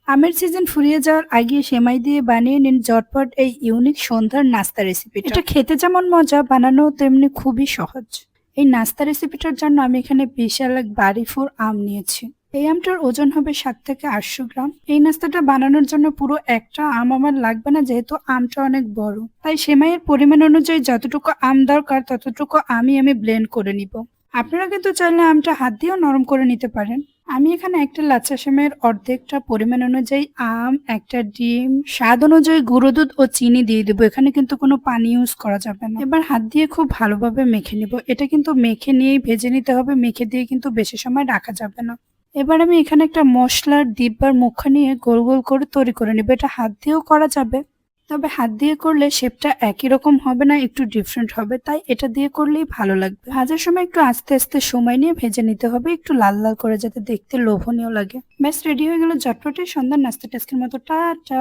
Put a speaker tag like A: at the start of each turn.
A: আমের সিজন ফুরিয়ে যাওয়ার আগে সেমাই দিয়ে বানিয়ে নিন ঝটপট এই ইউনিক সন্ধ্যার নাস্তা রেসিপিটা। এটা খেতে যেমন মজা, বানানো তেমনি খুবই সহজ। এই নাস্তা রেসিপিটার জন্য আমি এখানে বিশাল এক বাড়িফোর আম নিয়েছি। এই আমটার ওজন হবে 7 থেকে 800 গ্রাম। এই নাস্তাটা বানানোর জন্য পুরো একটা আম আমার লাগবে না, যেহেতু আমটা অনেক বড়। তাই সেমাইয়ের পরিমাণ অনুযায়ী যতটুকু আম দরকার ততটুকু আমি ব্লেন্ড করে নিব। আপনারা কিন্তু চাইলে আমটা হাত দিয়েও নরম করে নিতে পারেন। আমি এখানে একটা লাচ্ছা সেমাইয়ের অর্ধেকটা পরিমাণ অনুযায়ী আম, একটা ডিম, স্বাদ অনুযায়ী গুঁড়ো দুধ ও চিনি দিয়ে দেবো। এখানে কিন্তু কোনো পানি ইউজ করা যাবে না। এবার হাত দিয়ে খুব ভালোভাবে মেখে নিব। এটা কিন্তু মেখে নিয়েই ভেজে নিতে হবে, মেখে দিয়ে কিন্তু বেশি সময় রাখা যাবে না। এবার আমি এখানে একটা মশলার ডিব্বার মুখা নিয়ে গোল গোল করে তৈরি করে নিব। এটা হাত দিয়েও করা যাবে, তবে হাত দিয়ে করলে শেপটা একই রকম হবে না, একটু ডিফারেন্ট হবে। তাই এটা দিয়ে করলেই ভালো লাগবে। ভাজার সময় একটু আস্তে আস্তে সময় নিয়ে ভেজে নিতে হবে, একটু লাল লাল করে, যাতে দেখতে লোভনীয় লাগে। ব্যাস রেডি হয়ে গেল ঝটপটে সন্ধ্যার নাস্তা। আজকের মতো টাটা।